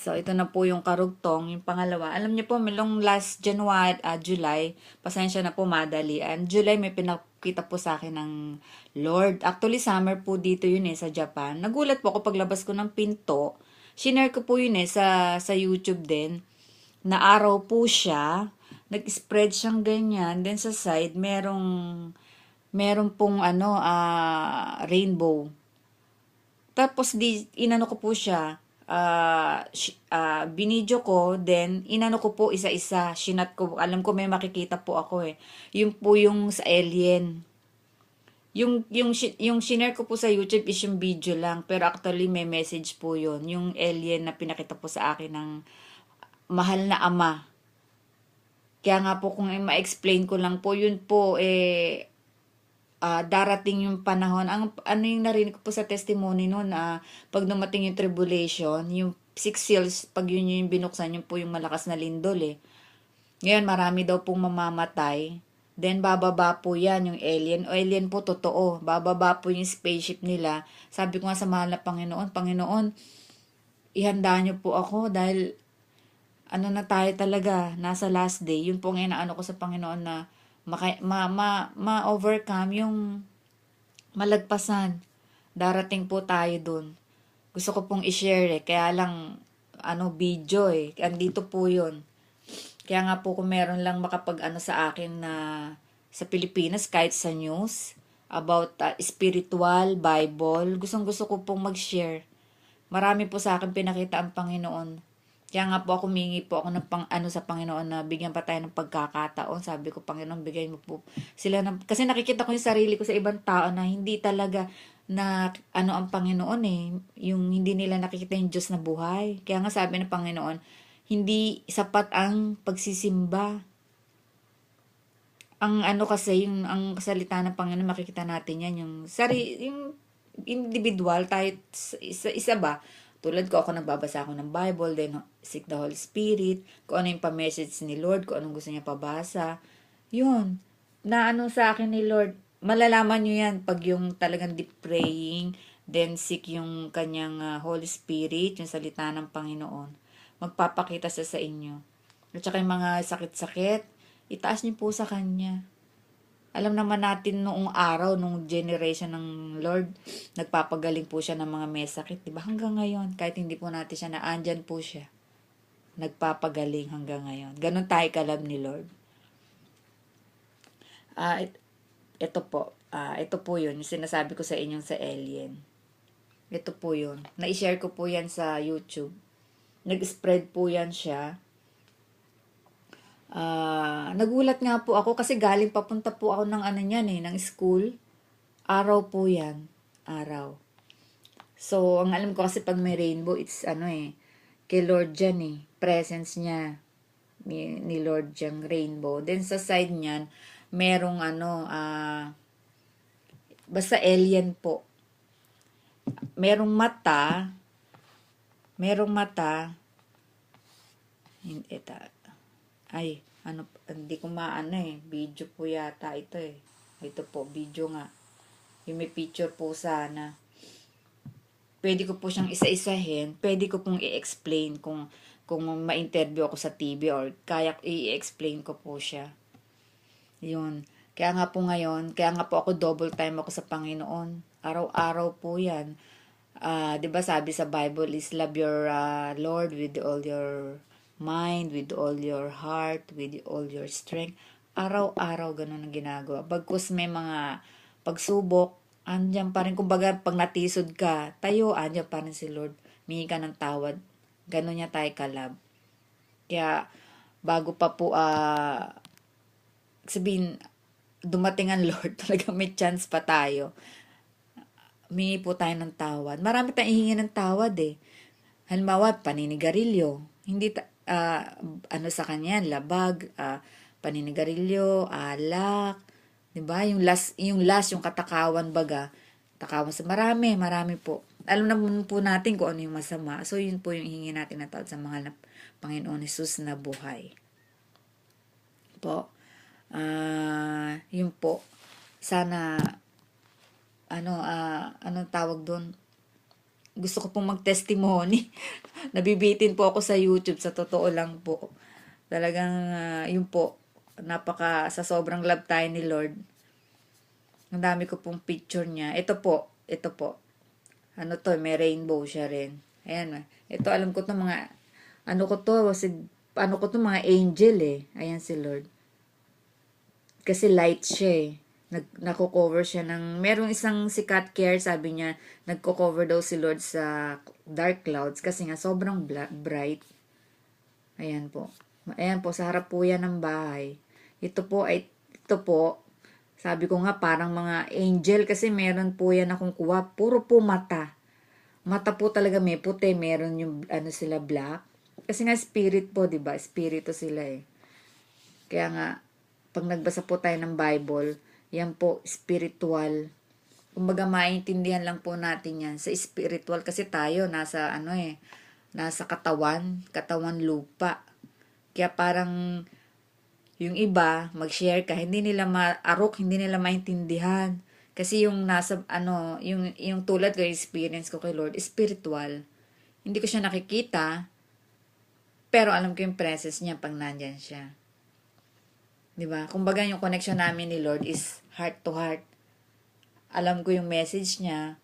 So, ito na po yung karugtong, yung pangalawa. Alam niyo po, melong last January, July, pasensya na po madalian. July may pinakita po sa akin ng Lord. Actually, summer po dito yun sa Japan. Nagulat po ako paglabas ko ng pinto. Shinare ko po yun sa YouTube din. Na araw po siya. Nag-spread siyang ganyan. Then sa side, merong pong rainbow. Tapos inano ko po siya, binidyo ko, then inano ko po isa-isa, shinat ko, alam ko may makikita po ako Yung po yung sa alien. Yung shinare ko po sa YouTube is yung video lang, pero actually may message po yun. Yung alien na pinakita po sa akin ng mahal na ama. Kaya nga po kung ma-explain ko lang po, yun po darating yung panahon. Ano yung narinig ko po sa testimony noon, pag dumating yung tribulation, yung six seals, pag yun yung binuksan, yun po yung malakas na lindol Ngayon, marami daw pong mamamatay. Then, bababa po yan, yung alien. O alien po, totoo. Bababa po yung spaceship nila. Sabi ko nga sa mahal na Panginoon, Panginoon, ihanda niyo po ako dahil ano na tayo talaga, nasa last day. Yun po ngayon na ano ko sa Panginoon na ma-overcome yung malagpasan. Darating po tayo dun. Gusto ko pong i-share kaya lang video Andito po yun. Kaya nga po kung meron lang makapag sa akin na sa Pilipinas kahit sa news about spiritual, Bible, gustong-gusto ko pong mag-share. Marami po sa akin pinakita ang Panginoon. Kaya nga po ako humingi po ako ng sa Panginoon na bigyan pa tayo ng pagkakataon. Sabi ko, Panginoon, bigay mo po sila kasi nakikita ko yung sarili ko sa ibang tao na hindi talaga na ang Panginoon yung hindi nila nakikita yung Diyos na buhay. Kaya nga sabi ng Panginoon, hindi sapat ang pagsisimba. Ang kasi, ang salita ng Panginoon, makikita natin yan, yung individual, tayo, isa ba, tulad ko, ako nagbabasa ako ng Bible, then seek the Holy Spirit, kung ano yung pa-message ni Lord, kung anong gusto niya pabasa. Yun. Na sa akin ni Lord, malalaman nyo yan pag yung talagang deep praying, then seek yung kanyang Holy Spirit, yung salita ng Panginoon. Magpapakita sa inyo. At saka yung mga sakit-sakit, itaas niyo po sa Kanya. Alam naman natin noong araw, nung generation ng Lord, nagpapagaling po siya ng mga may sakit. Diba? Hanggang ngayon, kahit hindi po natin siya andyan po siya. Nagpapagaling hanggang ngayon. Ganon tayo kalab ni Lord. Ito po. Ito po yun. Yung sinasabi ko sa inyong sa alien. Ito po yun. Na-share ko po yan sa YouTube. Nag-spread po yan siya. Nagulat nga po ako kasi galing papunta po ako ng ng school. Araw po yan. Araw. So, ang alam ko kasi pag may rainbow, it's kay Lord dyan presence niya. Ni Lord dyan, rainbow. Then sa side niyan, merong basta alien po. Merong mata, hindi ko video po yata ito Ito po, video nga. Yung may picture po sana. Pwede ko po siyang isa-isahin. Pwede ko pong i-explain kung ma-interview ako sa TV or kaya i-explain ko po siya. Yun. Kaya nga po ngayon, kaya nga po ako double time ako sa Panginoon. Araw-araw po yan. 'Di ba sabi sa Bible is love your Lord with all your mind, with all your heart, with all your strength. Araw-araw ganun ang ginagawa. Bagkus may mga pagsubok, andyan pa rin. Kumbaga, pag natisod ka, tayo, andyan pa rin si Lord. Mingi ka ng tawad. Ganun niya tayo kalab. Kaya, bago pa po, sabihin, dumating ang Lord, talaga may chance pa tayo. Mingi po tayo ng tawad. Marami tayong ihingi ng tawad Halimbawa, paninigarilyo. Hindi sa kanya, labag, paninigarilyo, alak, 'di ba? Yung last yung katakawan baga. Takawan sa marami po. Alam naman po natin kung ano yung masama. So yun po yung hihingi natin ng tawad sa mga Panginoon Hesus na buhay. Po. Yun po. Sana anong tawag doon? gusto ko pong mag-testimony. Nabibitin po ako sa YouTube, sa totoo lang po. Talagang, yun po, sa sobrang love tayo ni Lord. Ang dami ko pong picture niya. Ito po. Ano to, may rainbow siya rin. Ayan, ito alam ko to mga, mga angel eh. Ayan si Lord. Kasi light siya eh. Nako-cover siya merong isang si Cat Care, sabi niya, nagko-cover daw si Lord sa dark clouds kasi nga sobrang bright. Ayan po. Ayan po, sa harap po yan ng bahay. Ito po, sabi ko nga parang mga angel kasi meron po yan akong kuha. Puro po mata. Mata po talaga may puti, meron yung sila black. Kasi nga spirit po, 'di ba? Espiritu sila eh. Kaya nga pag nagbasa po tayo ng Bible, yan po spiritual. Kumbaga maintindihan lang po natin yan sa spiritual kasi tayo nasa katawan lupa. Kaya parang yung iba, mag-share ka, hindi nila hindi nila maintindihan. Kasi yung yung tulad ko, experience ko kay Lord, spiritual. Hindi ko siya nakikita, pero alam ko yung presence niya pag nandyan siya. 'Di ba? Kumbaga yung connection namin ni Lord is heart to heart. Alam ko yung message niya.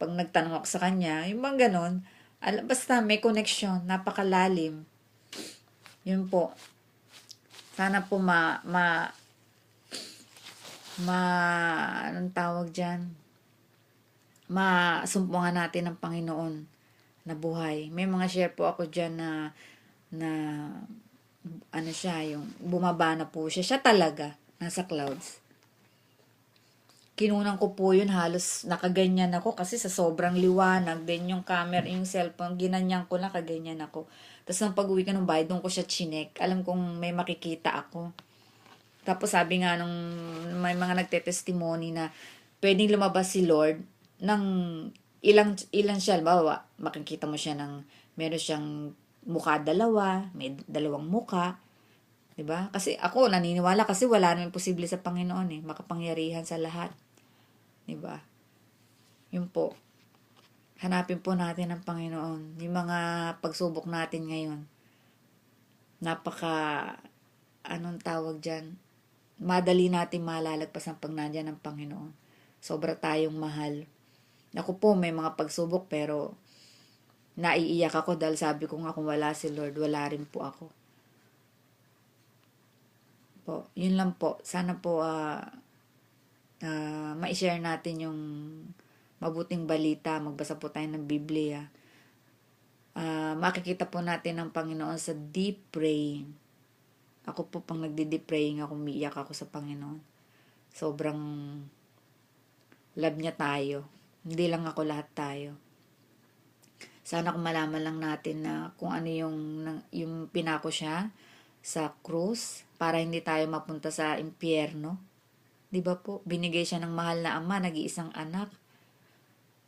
Pag nagtanong ako sa kanya, yung mga ganon, basta may connection, napakalalim. Yun po. Sana po anong tawag dyan? Masumpungan natin ng Panginoon na buhay. May mga share po ako dyan na yung bumaba na po siya. Siya talaga, nasa clouds. Kinunan ko po yun, halos nakaganyan ako kasi sa sobrang liwanag. Then yung camera, yung cellphone, ginanyan ko na, kaganyan ako. Tapos nang pag-uwi ko ng bahay, doon ko siya chinek. Alam kong may makikita ako. Tapos sabi nga nung may mga nagte-testimony na pwedeng lumabas si Lord ng ilan siya. Halimbawa, makikita mo siya meron siyang mukha dalawa, may dalawang mukha. 'Di ba? Kasi ako naniniwala kasi wala namang posible sa Panginoon eh, makapangyarihan sa lahat. 'Di ba? Yun po. Hanapin po natin ang Panginoon. Yung mga pagsubok natin ngayon. Anong tawag diyan? Madali natin malalagpas ang pagnandiyan ng Panginoon. Sobra tayong mahal. Ako po may mga pagsubok pero naiiyak ako dahil sabi ko nga kung wala si Lord, wala rin po ako. Po, yun lang po. Sana po ma-share natin yung mabuting balita. Magbasa po tayo ng Biblia. Makikita po natin ang Panginoon sa deep praying. Ako po pang nagdi-deep praying ako, umiiyak ako sa Panginoon. Sobrang love niya tayo. Hindi lang ako, lahat tayo. Sana kung malaman lang natin na kung ano yung pinako siya sa krus para hindi tayo mapunta sa impyerno. 'Di ba po? Binigay siya ng mahal na ama, nag-iisang anak.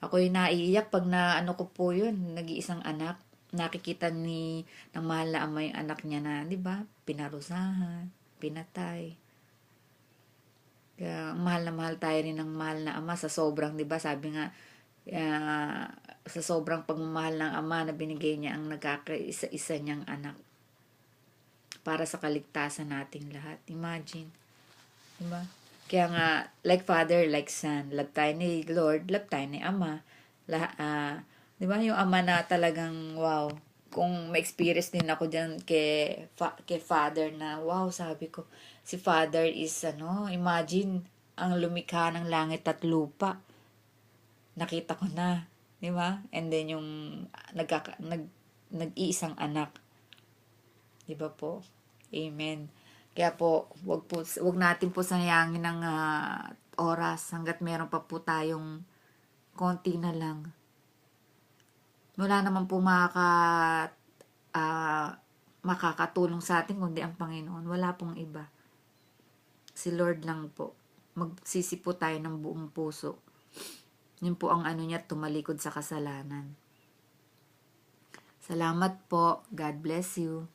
Ako yung naiiyak pag ko po yun, nag-iisang anak. Nakikita ng mahal na ama yung anak niya na, 'di ba? Pinarusahan, pinatay. Kaya mahal na mahal tayo rin ng mahal na ama sa sobrang, 'di ba? Sabi nga sa sobrang pagmamahal ng ama na binigay niya ang nagkakaisa-isa niyang anak para sa kaligtasan nating lahat. Imagine. Diba? Kaya nga, like father, like son, love tayo ni Lord, love tayo ni ama. Diba? Yung ama na talagang, wow. Kung ma-experience din ako dyan kay father na, wow, sabi ko, si father is, imagine, ang lumikha ng langit at lupa. Nakita ko na, di ba? And then yung nag-iisang anak. Di ba po? Amen. Kaya po, wag natin po sayangin ng oras hanggat meron pa po tayong konti na lang. Wala naman po makakatulong sa atin kundi ang Panginoon. Wala pong iba. Si Lord lang po. Magsisi po tayo ng buong puso. Yun po ang niya, tumalikod sa kasalanan. Salamat po. God bless you.